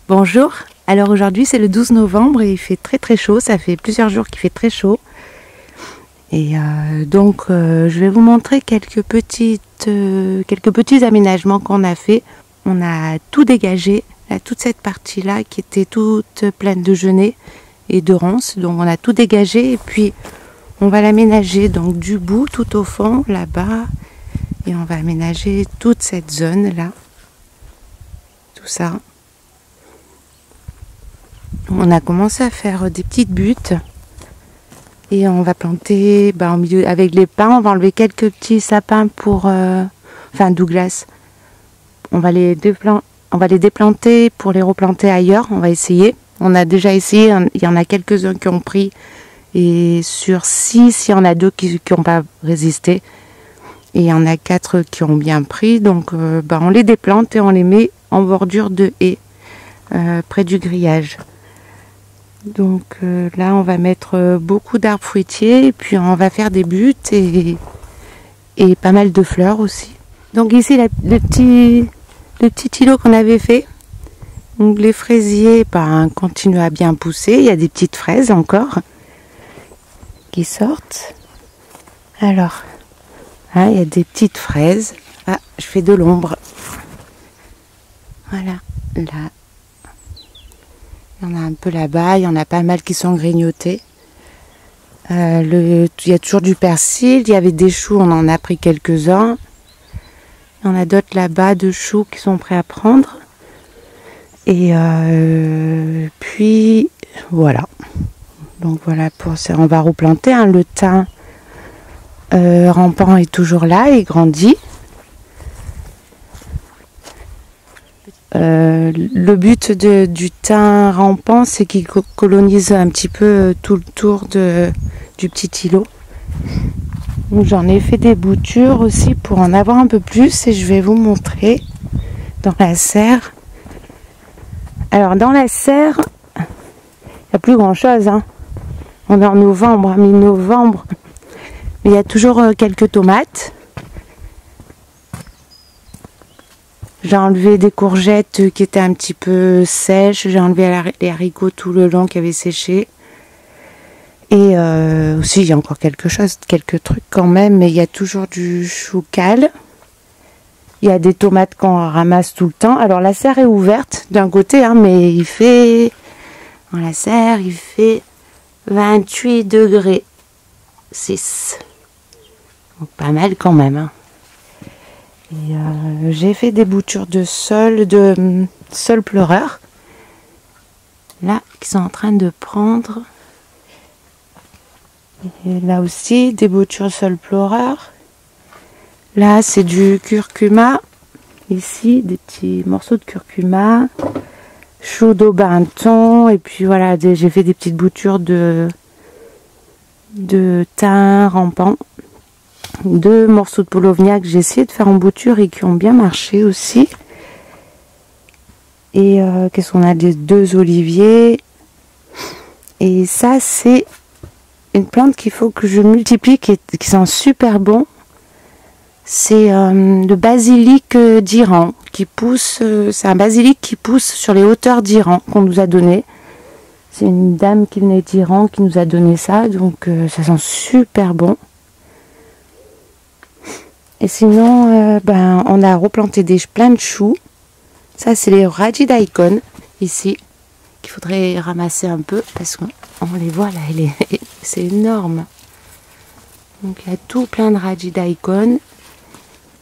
Bonjour, alors aujourd'hui c'est le 12 novembre et il fait très chaud, ça fait plusieurs jours qu'il fait très chaud. Et donc je vais vous montrer quelques petits aménagements qu'on a fait. On a tout dégagé, là, toute cette partie là qui était toute pleine de genêts et de ronces. Donc on a tout dégagé et puis on va l'aménager donc du bout tout au fond là-bas. Et on va aménager toute cette zone là, tout ça. On a commencé à faire des petites buttes et on va planter au milieu avec les pins. On va enlever quelques petits sapins pour Douglas. On va les déplanter pour les replanter ailleurs. On va essayer. On a déjà essayé. Il y en a quelques-uns qui ont pris et sur 6, il y en a 2 qui n'ont pas résisté et il y en a 4 qui ont bien pris. Donc on les déplante et on les met en bordure de haies près du grillage. Donc là on va mettre beaucoup d'arbres fruitiers et puis on va faire des buttes et pas mal de fleurs aussi. Donc ici le petit îlot qu'on avait fait. Donc les fraisiers continuent à bien pousser. Il y a des petites fraises encore qui sortent. Alors il y a des petites fraises. Ah, je fais de l'ombre. Voilà, là. Il y en a un peu là-bas, il y en a pas mal qui sont grignotés. Il y a toujours du persil, il y avait des choux, on en a pris quelques-uns. Il y en a d'autres là-bas de choux qui sont prêts à prendre. Et puis voilà. Donc voilà, pour ça, on va replanter. Le thym rampant est toujours là, il grandit. Le but du thym rampant, c'est qu'il colonise un petit peu tout le tour du petit îlot. J'en ai fait des boutures aussi pour en avoir un peu plus et je vais vous montrer dans la serre. Alors dans la serre, il n'y a plus grand chose. On est en novembre, mi-novembre, mais il y a toujours quelques tomates. J'ai enlevé des courgettes qui étaient un petit peu sèches. J'ai enlevé les haricots tout le long qui avaient séché. Et aussi, il y a encore quelques trucs quand même. Mais il y a toujours du chou cal. Il y a des tomates qu'on ramasse tout le temps. Alors la serre est ouverte d'un côté, mais il fait... Dans la serre, il fait 28 degrés 6. Donc pas mal quand même. Et j'ai fait des boutures de sol pleureur là qui sont en train de prendre, et là aussi des boutures sol pleureur. Là c'est du curcuma, ici des petits morceaux de curcuma, chou d'aubenton, et puis voilà, j'ai fait des petites boutures de thym rampant. 2 morceaux de paulownia que j'ai essayé de faire en bouture et qui ont bien marché aussi. Et qu'est-ce qu'on a, des 2 oliviers. Et ça c'est une plante qu'il faut que je multiplie, qui sent super bon. C'est le basilic d'Iran qui pousse. C'est un basilic qui pousse sur les hauteurs d'Iran qu'on nous a donné. C'est une dame qui venait d'Iran qui nous a donné ça, donc ça sent super bon. Et sinon, on a replanté plein de choux. Ça, c'est les radis daikon, ici, qu'il faudrait ramasser un peu, parce qu'on les voit là, c'est énorme. Donc, il y a tout plein de radis daikon,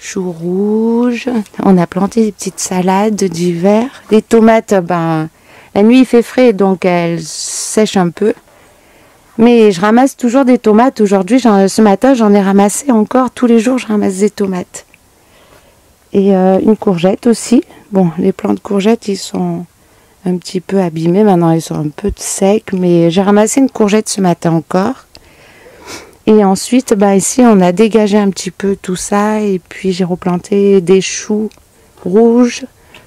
choux rouges. On a planté des petites salades d'hiver. Les tomates, la nuit, il fait frais, donc elles sèchent un peu. Mais je ramasse toujours des tomates. Aujourd'hui, ce matin, j'en ai ramassé encore. Tous les jours, je ramasse des tomates. Et une courgette aussi. Bon, les plants de courgettes, ils sont un petit peu abîmés. Maintenant, ils sont un peu secs. Mais j'ai ramassé une courgette ce matin encore. Et ensuite, ici, on a dégagé un petit peu tout ça. Et puis, j'ai replanté des choux rouges,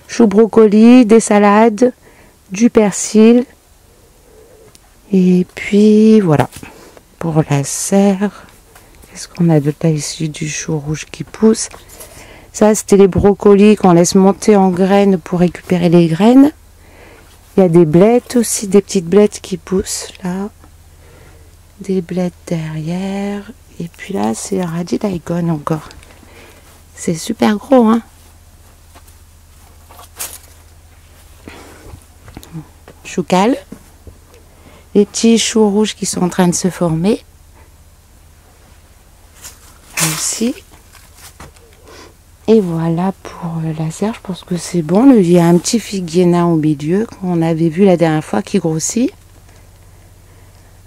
choux brocolis, des salades, du persil. Et puis voilà, pour la serre, qu'est-ce qu'on a de là ici? Du chou rouge qui pousse. Ça, c'était les brocolis qu'on laisse monter en graines pour récupérer les graines. Il y a des blettes aussi, des petites blettes qui poussent là. Des blettes derrière. Et puis là, c'est un radis daikon encore. C'est super gros, hein. Chou cal. Les petits choux rouges qui sont en train de se former. Là aussi. Et voilà pour la serre, je pense que c'est bon. Il y a un petit figuier nain au milieu qu'on avait vu la dernière fois qui grossit.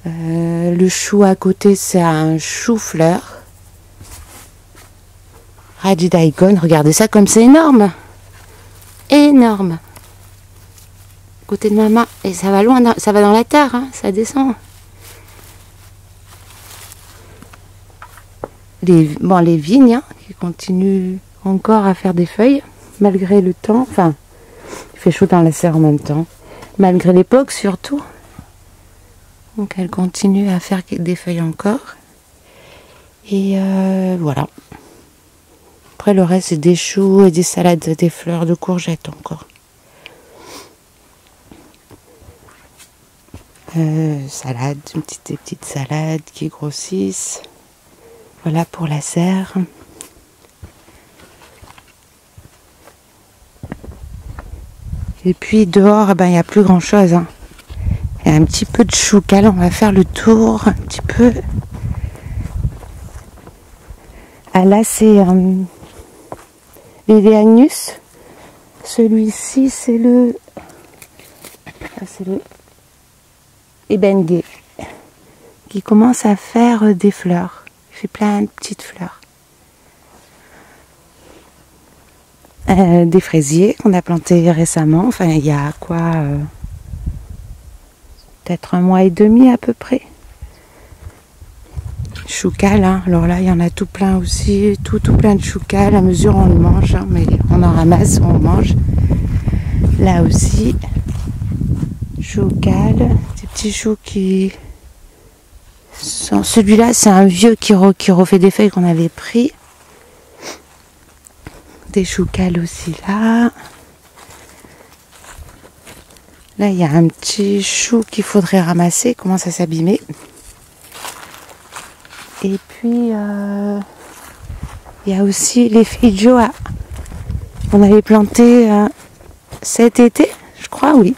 Le chou à côté, c'est un chou-fleur. Radis daikon, regardez ça comme c'est énorme. Énorme. À côté de ma main. Et ça va loin, ça va dans la terre, hein, ça descend. Les vignes hein, qui continuent encore à faire des feuilles, malgré le temps. Enfin, il fait chaud dans la serre en même temps. Malgré l'époque surtout. Donc elle continue à faire des feuilles encore. Et voilà. Après le reste c'est des choux et des salades, des fleurs de courgettes encore. Salade, des petites salades qui grossissent. Voilà pour la serre. Et puis dehors, il n'y a plus grand chose. Hein. Il y a un petit peu de chou cal, on va faire le tour un petit peu. Ah là c'est l'Eleagnus. Celui-ci c'est le Ebengue qui commence à faire des fleurs. Il fait plein de petites fleurs. Des fraisiers qu'on a plantés récemment. Enfin, il y a quoi peut-être 1 mois et demi à peu près. Chou cal, hein. Alors là, il y en a tout plein aussi. Tout plein de chou cal. À mesure, on le mange. Hein, mais on en ramasse, on mange. Là aussi, chou cal. Des petits choux qui... Celui-là, c'est un vieux qui refait des feuilles qu'on avait pris. Des choux cal aussi là. Là, il y a un petit chou qu'il faudrait ramasser. Il commence à s'abîmer. Et puis, il y a aussi les feijoa. On avait planté cet été, je crois, oui.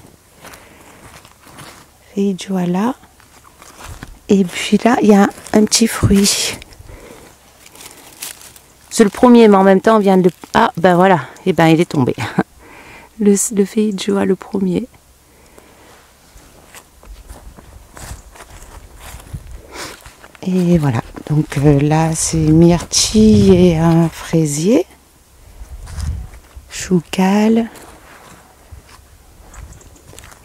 Feijoa là. Et puis là, il y a un petit fruit. C'est le premier, mais en même temps, on vient de le... Ah, ben voilà. Et ben, il est tombé. Le feijoa, le premier. Et voilà. Donc là, c'est myrtille et un fraisier. Chou cal.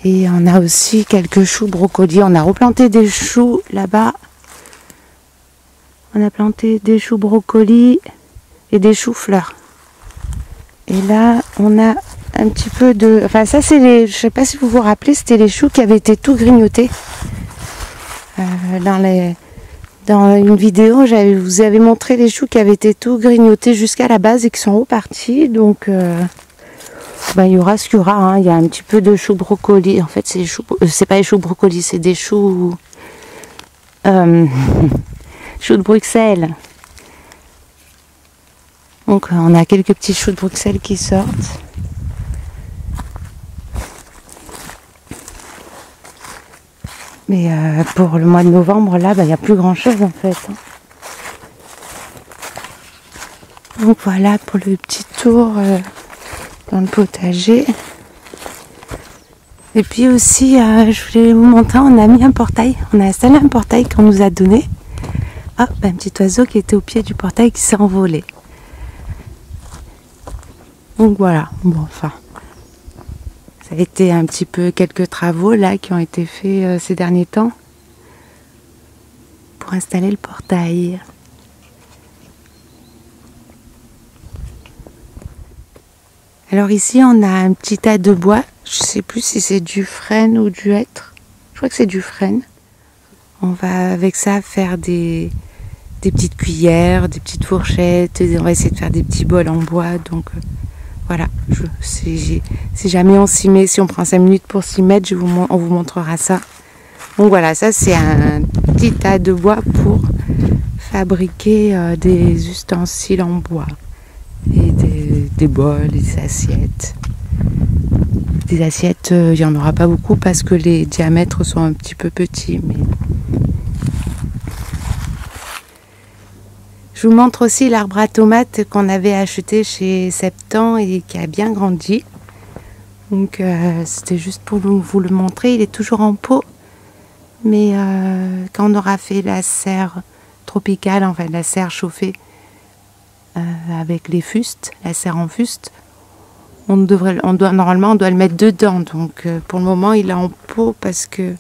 Et on a aussi quelques choux brocolis. On a replanté des choux là-bas. On a planté des choux brocolis et des choux fleurs. Et là, on a un petit peu de... Enfin, ça, c'est les... Je sais pas si vous vous rappelez, c'était les choux qui avaient été tout grignotés. Dans une vidéo, vous avais montré les choux qui avaient été tout grignotés jusqu'à la base et qui sont repartis. Donc... il y aura ce qu'il y aura, hein. Il y a un petit peu de choux brocoli. En fait, c'est c'est pas les choux brocolis, c'est des choux choux de Bruxelles. Donc on a quelques petits choux de Bruxelles qui sortent. Mais pour le mois de novembre, là, il n'y a plus grand chose en fait. Hein. Donc voilà pour le petit tour dans le potager. Et puis aussi, je voulais vous montrer, on a mis un portail. On a installé un portail qu'on nous a donné. Hop, un petit oiseau qui était au pied du portail qui s'est envolé. Donc voilà, bon, enfin, ça a été un petit peu quelques travaux là qui ont été faits ces derniers temps pour installer le portail. Alors ici, on a un petit tas de bois. Je sais plus si c'est du frêne ou du hêtre. Je crois que c'est du frêne. On va avec ça faire des petites cuillères, des petites fourchettes. On va essayer de faire des petits bols en bois. Donc Voilà, si jamais on s'y met, si on prend 5 minutes pour s'y mettre, on vous montrera ça. Donc voilà, ça c'est un petit tas de bois pour fabriquer des ustensiles en bois. Et des bols, des assiettes. Des assiettes, il n'y en aura pas beaucoup parce que les diamètres sont un petit peu petits. Mais... Je vous montre aussi l'arbre à tomates qu'on avait acheté chez Septan et qui a bien grandi. Donc c'était juste pour vous le montrer. Il est toujours en pot. Mais quand on aura fait la serre tropicale, enfin la serre chauffée avec les fustes, la serre en fuste, normalement on doit le mettre dedans. Donc pour le moment il est en pot parce que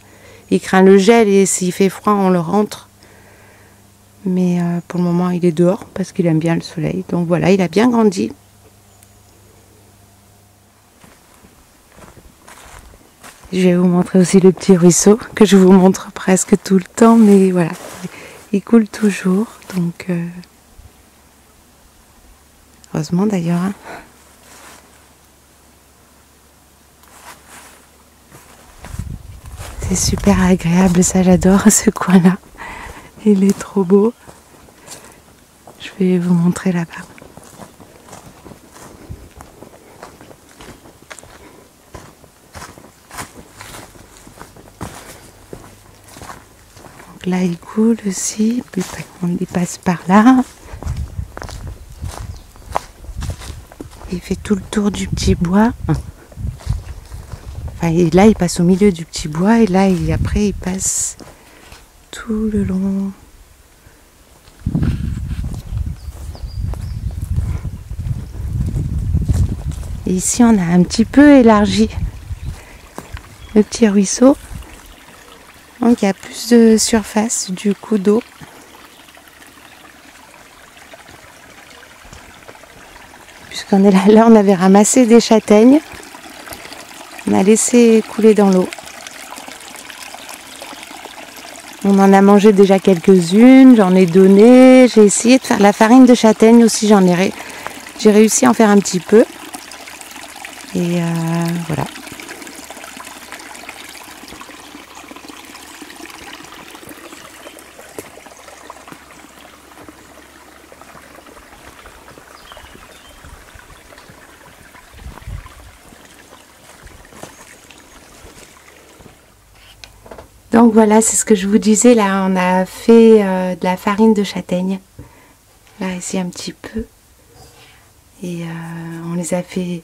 il craint le gel et s'il fait froid on le rentre. Mais pour le moment il est dehors parce qu'il aime bien le soleil. Donc voilà, il a bien grandi. Je vais vous montrer aussi le petit ruisseau que je vous montre presque tout le temps, mais voilà, il coule toujours. Donc heureusement d'ailleurs. Hein. C'est super agréable, ça j'adore ce coin-là. Il est trop beau. Je vais vous montrer là-bas. Donc là il coule aussi, puis il passe par là. Il fait tout le tour du petit bois. Enfin, et là il passe au milieu du petit bois et là après il passe tout le long. Et ici on a un petit peu élargi le petit ruisseau. Donc il y a plus de surface du coup d'eau. Puisqu'on est là, on avait ramassé des châtaignes. On a laissé couler dans l'eau. On en a mangé déjà quelques-unes, j'en ai donné. J'ai essayé de faire la farine de châtaigne aussi, j'ai réussi à en faire un petit peu. Et voilà. Donc voilà, c'est ce que je vous disais, là on a fait de la farine de châtaigne, là ici un petit peu, et on les a fait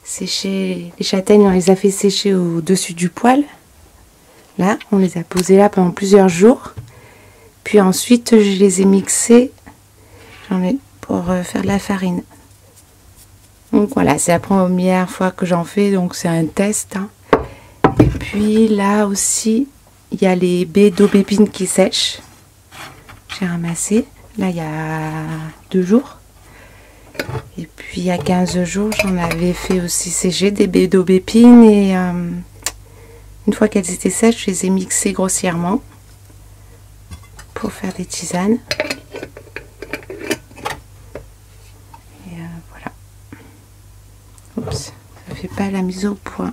sécher, les châtaignes on les a fait sécher au-dessus du poêle, là on les a posées là pendant plusieurs jours, puis ensuite je les ai mixées pour faire de la farine. Donc voilà, c'est la première fois que j'en fais, donc c'est un test, hein. Et puis là aussi il y a les baies d'aubépine qui sèchent. J'ai ramassé. Là, il y a 2 jours. Et puis, il y a 15 jours, j'en avais fait aussi sécher des baies d'aubépine. Et une fois qu'elles étaient sèches, je les ai mixées grossièrement pour faire des tisanes. Et voilà. Oups, ça fait pas la mise au point.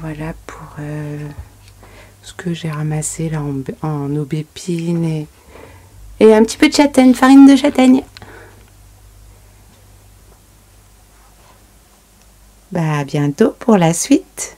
Voilà pour ce que j'ai ramassé là en aubépine et un petit peu de châtaigne, farine de châtaigne. Bah à bientôt pour la suite.